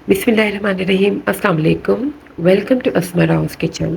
बिस्मिल्लाहिर्रहमानिर्रहीम अस्सलाम वालेकुम। Welcome to Asma kitchen.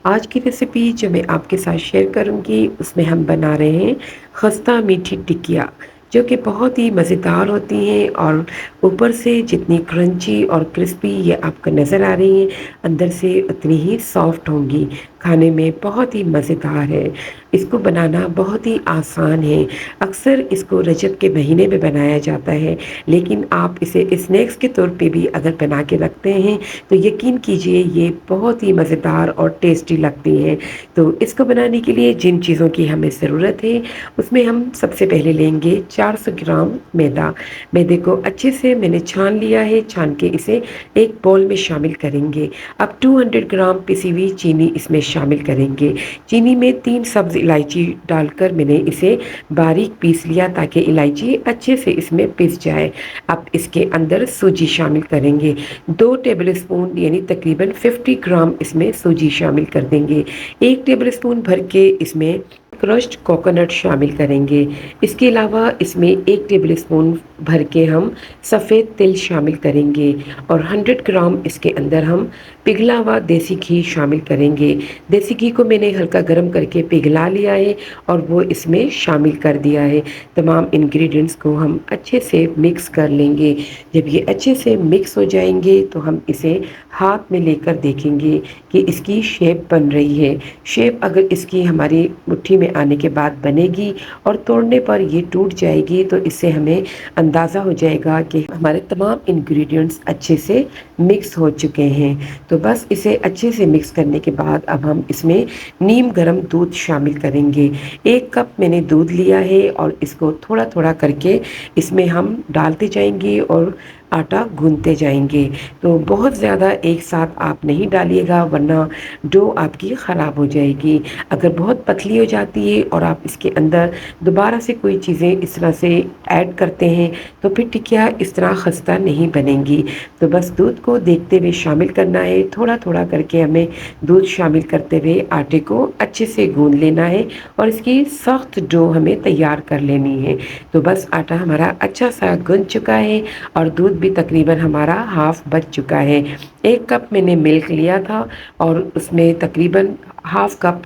आज की रेसिपी जो मैं आपके साथ शेयर करूंगी उसमें हम बना रहे हैं खस्ता मीठी टिकिया, जो कि बहुत ही मज़ेदार होती हैं और ऊपर से जितनी क्रंची और क्रिस्पी ये आपको नज़र आ रही हैं, अंदर से उतनी ही सॉफ्ट होंगी। खाने में बहुत ही मज़ेदार है। इसको बनाना बहुत ही आसान है। अक्सर इसको रजब के महीने में बनाया जाता है, लेकिन आप इसे स्नैक्स के तौर पे भी अगर बना के रखते हैं तो यकीन कीजिए ये बहुत ही मज़ेदार और टेस्टी लगती हैं। तो इसको बनाने के लिए जिन चीज़ों की हमें ज़रूरत है उसमें हम सबसे पहले लेंगे 400 ग्राम मैदा। मैदे को अच्छे से मैंने छान लिया है, छान के इसे एक बाउल में शामिल करेंगे। अब 200 ग्राम पिसी हुई चीनी इसमें शामिल करेंगे। चीनी में 3 सब्ज़ इलायची डालकर मैंने इसे बारीक पीस लिया ताकि इलायची अच्छे से इसमें पिस जाए। अब इसके अंदर सूजी शामिल करेंगे। 2 टेबलस्पून यानी तकरीबन 50 ग्राम इसमें सूजी शामिल कर देंगे। 1 टेबलस्पून भर के इसमें क्रश्ड कोकोनट शामिल करेंगे। इसके अलावा इसमें 1 टेबलस्पून भर के हम सफ़ेद तिल शामिल करेंगे और 100 ग्राम इसके अंदर हम पिघला हुआ देसी घी शामिल करेंगे। देसी घी को मैंने हल्का गर्म करके पिघला लिया है और वो इसमें शामिल कर दिया है। तमाम इंग्रेडिएंट्स को हम अच्छे से मिक्स कर लेंगे। जब ये अच्छे से मिक्स हो जाएंगे तो हम इसे हाथ में लेकर देखेंगे कि इसकी शेप बन रही है। शेप अगर इसकी हमारी मुट्ठी में आने के बाद बनेगी और तोड़ने पर ये टूट जाएगी तो इससे हमें अंदाज़ा हो जाएगा कि हमारे तमाम इंग्रेडिएंट्स अच्छे से मिक्स हो चुके हैं। तो बस इसे अच्छे से मिक्स करने के बाद अब हम इसमें नीम गर्म दूध शामिल करेंगे। 1 कप मैंने दूध लिया है और इसको थोड़ा थोड़ा करके इसमें हम डालते जाएंगे और आटा गूंथते जाएंगे। तो बहुत ज़्यादा एक साथ आप नहीं डालिएगा वरना डो आपकी ख़राब हो जाएगी। अगर बहुत पतली हो जाती है और आप इसके अंदर दोबारा से कोई चीज़ें इस तरह से ऐड करते हैं तो फिर टिकिया इस तरह खस्ता नहीं बनेंगी। तो बस दूध को देखते हुए शामिल करना है, थोड़ा थोड़ा करके हमें दूध शामिल करते हुए आटे को अच्छे से गूंद लेना है और इसकी सख्त डो हमें तैयार कर लेनी है। तो बस आटा हमारा अच्छा सा गूंद चुका है और दूध भी तकरीबन हमारा हाफ बच चुका है। 1 कप मैंने मिल्क लिया था और उसमें तकरीबन हाफ कप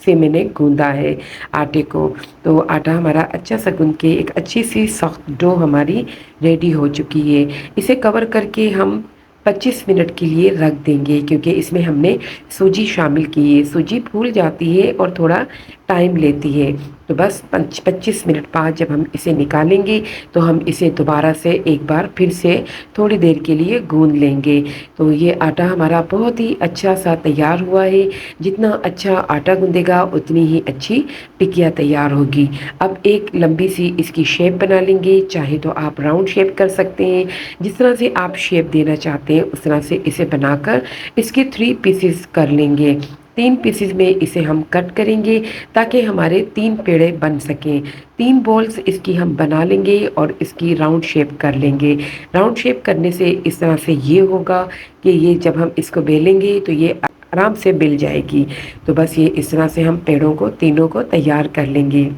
से मैंने गूंदा है आटे को। तो आटा हमारा अच्छा सा गूंद के एक अच्छी सी सख्त डो हमारी रेडी हो चुकी है। इसे कवर करके हम 25 मिनट के लिए रख देंगे, क्योंकि इसमें हमने सूजी शामिल की है। सूजी फूल जाती है और थोड़ा टाइम लेती है। तो बस 25 मिनट बाद जब हम इसे निकालेंगे तो हम इसे दोबारा से एक बार फिर से थोड़ी देर के लिए गूंद लेंगे। तो ये आटा हमारा बहुत ही अच्छा सा तैयार हुआ है। जितना अच्छा आटा गूंदेगा उतनी ही अच्छी टिकिया तैयार होगी। अब एक लंबी सी इसकी शेप बना लेंगे। चाहे तो आप राउंड शेप कर सकते हैं, जिस तरह से आप शेप देना चाहते हैं उस तरह से इसे बनाकर इसके 3 पीसेस कर लेंगे। 3 पीसेस में इसे हम कट करेंगे ताकि हमारे 3 पेड़े बन सकें। 3 बॉल्स इसकी हम बना लेंगे और इसकी राउंड शेप कर लेंगे। राउंड शेप करने से इस तरह से ये होगा कि ये जब हम इसको बेलेंगे तो ये आराम से बिल जाएगी। तो बस ये इस तरह से हम पेड़ों को तीनों को तैयार कर लेंगे।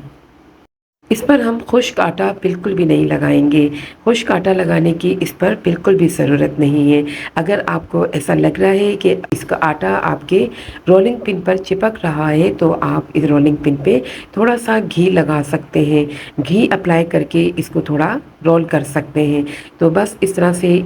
इस पर हम खुश्क आटा बिल्कुल भी नहीं लगाएंगे। खुश्क आटा लगाने की इस पर बिल्कुल भी ज़रूरत नहीं है। अगर आपको ऐसा लग रहा है कि इसका आटा आपके रोलिंग पिन पर चिपक रहा है तो आप इस रोलिंग पिन पे थोड़ा सा घी लगा सकते हैं। घी अप्लाई करके इसको थोड़ा रोल कर सकते हैं। तो बस इस तरह से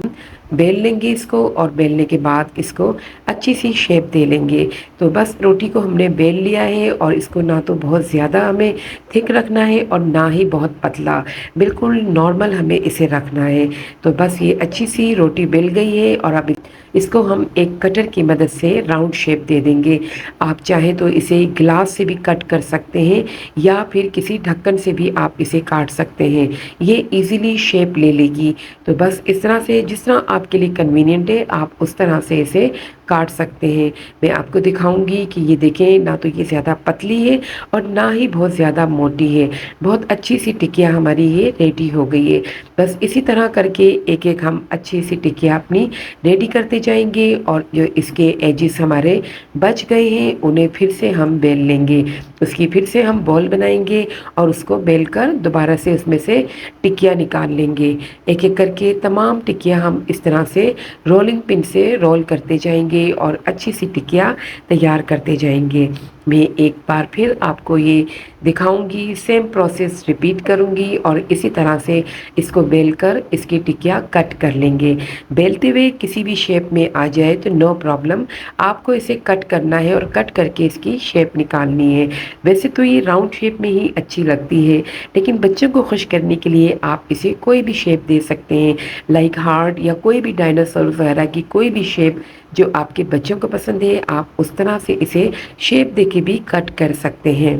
बेल लेंगे इसको और बेलने के बाद इसको अच्छी सी शेप दे लेंगे। तो बस रोटी को हमने बेल लिया है और इसको ना तो बहुत ज़्यादा हमें थिक रखना है और ना ही बहुत पतला, बिल्कुल नॉर्मल हमें इसे रखना है। तो बस ये अच्छी सी रोटी बेल गई है और अब इसको हम एक कटर की मदद से राउंड शेप दे देंगे। आप चाहें तो इसे ग्लास से भी कट कर सकते हैं या फिर किसी ढक्कन से भी आप इसे काट सकते हैं। ये इजीली शेप ले लेगी। तो बस इस तरह से जिस तरह आपके लिए कन्वीनियंट है आप उस तरह से इसे काट सकते हैं। मैं आपको दिखाऊँगी कि ये देखें, ना तो ये ज़्यादा पतली है और ना ही बहुत ज़्यादा मोटी है। बहुत अच्छी-सी टिकिया हमारी ये रेडी हो गई है। बस इसी तरह करके एक-एक हम अच्छी-सी टिकिया अपनी रेडी करते जाएँगे और जो इसके एजेस हमारे बच गए हैं, उन्हें फिर से हम बेल लेंगे। उसकी फिर से हम बॉल बनाएँगे और उसको बेलकर दोबारा से उसमें से टिकिया निकाल लेंगे। एक-एक करके तमाम टिकिया हम इस तरह से रोलिंग पिन से रोल करते जाएँगे और अच्छी-सी टिकिया तैयार करते जाएँगे। मैं एक बार फिर आपको ये दिखाऊँगी, सेम प्रोसेस रिपीट करूँगी और इसी तरह से इसको बेलकर इसकी टिकिया कट कर लेंगे। बेलते हुए किसी भी शेप में आ जाए तो नो प्रॉब्लम, आपको इसे कट करना है और कट करके इसकी शेप निकालनी है। वैसे तो ये राउंड शेप में ही अच्छी लगती है, लेकिन बच्चों को खुश करने के लिए आप इसे कोई भी शेप दे सकते हैं, लाइक हार्ट या कोई भी डायनासोर वगैरह की कोई भी शेप जो आपके बच्चों को पसंद है, आप उस तरह से इसे शेप देके भी कट कर सकते हैं।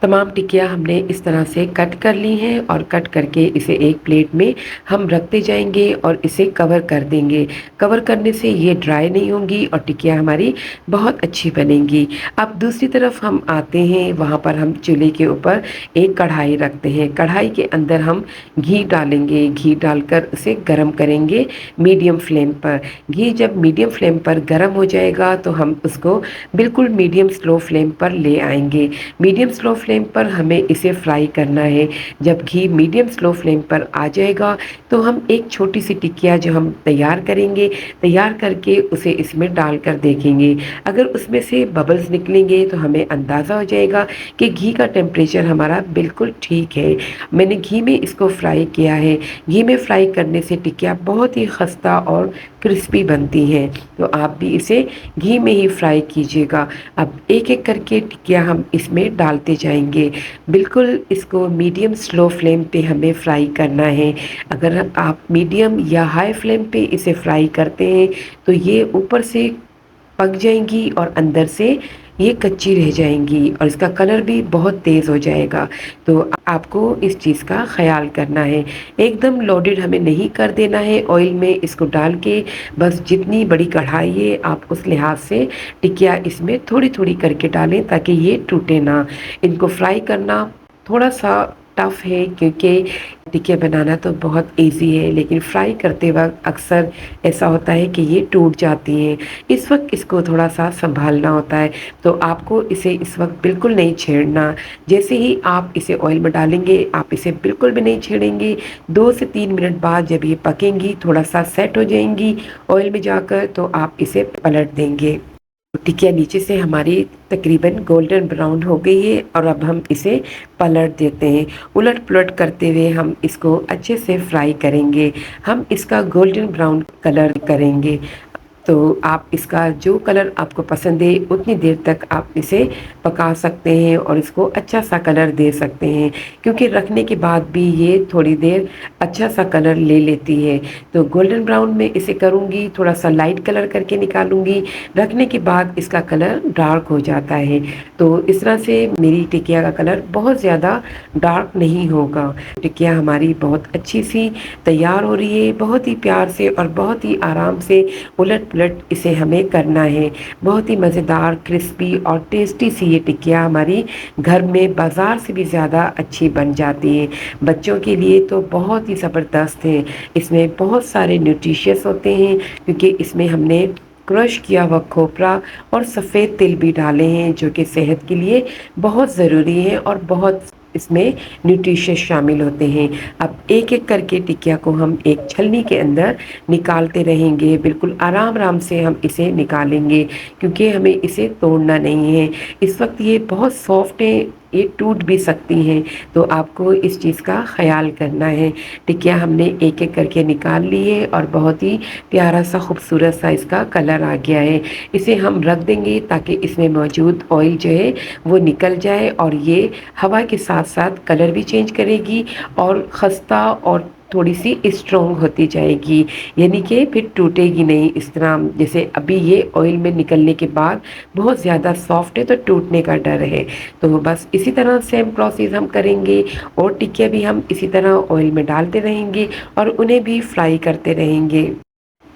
तमाम टिकिया हमने इस तरह से कट कर ली हैं और कट करके इसे एक प्लेट में हम रखते जाएँगे और इसे कवर कर देंगे। कवर करने से ये ड्राई नहीं होंगी और टिकिया हमारी बहुत अच्छी बनेंगी। अब दूसरी तरफ हम आते हैं, वहाँ पर हम चूल्हे के ऊपर एक कढ़ाई रखते हैं। कढ़ाई के अंदर हम घी डालेंगे, घी डालकर उसे गरम करेंगे मीडियम फ्लेम पर। घी जब मीडियम फ्लेम पर गरम हो जाएगा तो हम उसको बिल्कुल मीडियम स्लो फ्लेम पर ले आएँगे। मीडियम स्लो फ्लेम पर हमें इसे फ्राई करना है। जब घी मीडियम स्लो फ्लेम पर आ जाएगा तो हम एक छोटी सी टिकिया जो हम तैयार करेंगे, तैयार करके उसे इसमें डालकर देखेंगे। अगर उसमें से बबल्स निकलेंगे तो हमें अंदाज़ा हो जाएगा कि घी का टेम्परेचर हमारा बिल्कुल ठीक है। मैंने घी में इसको फ्राई किया है। घी में फ्राई करने से टिकिया बहुत ही खस्ता और क्रिस्पी बनती हैं, तो आप भी इसे घी में ही फ्राई कीजिएगा। अब एक-एक करके टिकिया हम इसमें डालते जाएँगे। बिल्कुल इसको मीडियम स्लो फ्लेम पे हमें फ्राई करना है। अगर आप मीडियम या हाई फ्लेम पे इसे फ्राई करते हैं तो ये ऊपर से पक जाएँगी और अंदर से ये कच्ची रह जाएँगी और इसका कलर भी बहुत तेज़ हो जाएगा। तो आपको इस चीज़ का ख़याल करना है। एकदम लोडेड हमें नहीं कर देना है ऑयल में इसको डाल के, बस जितनी बड़ी कढ़ाई है आप उस लिहाज से टिकिया इसमें थोड़ी-थोड़ी करके डालें ताकि ये टूटे ना। इनको फ्राई करना थोड़ा-सा टफ़ है क्योंकि टिकिया बनाना तो बहुत ईज़ी है, लेकिन फ्राई करते वक़्त अक्सर ऐसा होता है कि ये टूट जाती हैं। इस वक़्त इसको थोड़ा-सा सँभालना होता है, तो आपको इसे इस वक़्त बिल्कुल नहीं छेड़ना। जैसे ही आप इसे ऑयल में डालेंगे, आप इसे बिल्कुल भी नहीं छेड़ेंगे। 2 से 3 मिनट बाद जब ये पकेंगी, थोड़ा-सा सेट हो जाएँगी ऑयल में जाकर, तो आप इसे पलट देंगे। टिकिया नीचे से हमारी तकरीबन गोल्डन ब्राउन हो गई है और अब हम इसे पलट देते हैं। उलट-पुलट करते हुए हम इसको अच्छे से फ्राई करेंगे। हम इसका गोल्डन ब्राउन कलर करेंगे। तो आप इसका जो कलर आपको पसंद है उतनी देर तक आप इसे पका सकते हैं और इसको अच्छा-सा कलर दे सकते हैं, क्योंकि रखने के बाद भी ये थोड़ी देर अच्छा-सा कलर ले लेती है। तो गोल्डन ब्राउन में इसे करूँगी, थोड़ा-सा लाइट कलर करके निकालूँगी, रखने के बाद इसका कलर डार्क हो जाता है। तो इस तरह से मेरी टिकिया का कलर बहुत ज़्यादा डार्क नहीं होगा। टिकिया हमारी बहुत अच्छी-सी तैयार हो रही है, बहुत ही प्यार से और बहुत ही आराम से उलट-पुलट इसे हमें करना है। बहुत ही मज़ेदार, क्रिस्पी और टेस्टी सी ये टिकिया हमारी घर में बाज़ार से भी ज़्यादा अच्छी बन जाती है। बच्चों के लिए तो बहुत ही ज़बरदस्त है। इसमें बहुत सारे न्यूट्रिशियस होते हैं क्योंकि इसमें हमने क्रश किया हुआ खोपरा और सफ़ेद तिल भी डाले हैं, जो कि सेहत के लिए बहुत ज़रूरी है और बहुत इसमें न्यूट्रिशियस शामिल होते हैं। अब एक-एक करके टिकिया को हम एक छलनी के अंदर निकालते रहेंगे। बिल्कुल आराम-आराम से हम इसे निकालेंगे क्योंकि हमें इसे तोड़ना नहीं है। इस वक़्त ये बहुत सॉफ्ट है, ये टूट भी सकती हैं, तो आपको इस चीज़ का ख़याल करना है। टिकिया हमने एक-एक करके निकाल ली है और बहुत ही प्यारा-सा खूबसूरत-सा इसका कलर आ गया है। इसे हम रख देंगे ताकि इसमें मौजूद ऑयल जो है वो निकल जाए और ये हवा के साथ-साथ कलर भी चेंज करेगी और खस्ता और थोड़ी-सी स्ट्रॉन्ग होती जाएगी, यानी कि फिर टूटेगी नहीं इस तरह। जैसे अभी ये ऑयल में निकलने के बाद बहुत ज़्यादा सॉफ्ट है तो टूटने का डर है। तो बस इसी तरह सेम प्रोसेस हम करेंगे और टिकिया भी हम इसी तरह ऑयल में डालते रहेंगे और उन्हें भी फ्राई करते रहेंगे।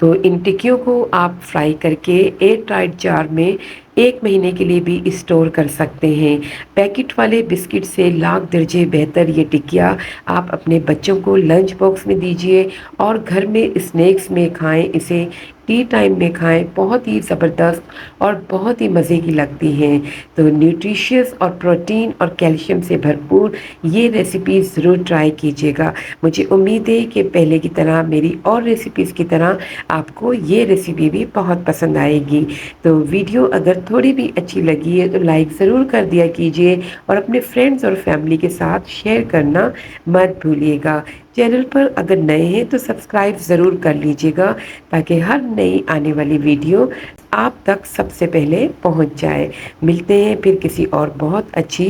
तो इन टिक्कियों को आप फ्राई करके एयर टाइट जार में 1 महीने के लिए भी स्टोर कर सकते हैं। पैकेट वाले बिस्किट से लाख दर्जे बेहतर ये टिक्किया आप अपने बच्चों को लंच बॉक्स में दीजिए और घर में स्नैक्स में खाएं, इसे टी टाइम में खाएं, बहुत ही ज़बरदस्त और बहुत ही मज़े की लगती हैं। तो न्यूट्रिशियस और प्रोटीन और कैल्शियम से भरपूर ये रेसिपी ज़रूर ट्राई कीजिएगा। मुझे उम्मीद है कि पहले की तरह मेरी और रेसिपीज़ की तरह आपको ये रेसिपी भी बहुत पसंद आएगी। तो वीडियो अगर थोड़ी भी अच्छी लगी है तो लाइक ज़रूर कर दिया कीजिए और अपने फ्रेंड्स और फैमिली के साथ शेयर करना मत भूलिएगा। चैनल पर अगर नए हैं तो सब्सक्राइब ज़रूर कर लीजिएगा ताकि हर नई आने वाली वीडियो आप तक सबसे पहले पहुंच जाए। मिलते हैं फिर किसी और बहुत अच्छी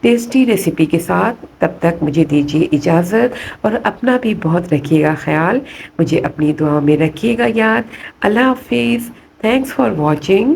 टेस्टी रेसिपी के साथ। तब तक मुझे दीजिए इजाज़त और अपना भी बहुत रखिएगा ख्याल। मुझे अपनी दुआओं में रखिएगा याद। अल्लाह हाफिज़। Thanks for watching.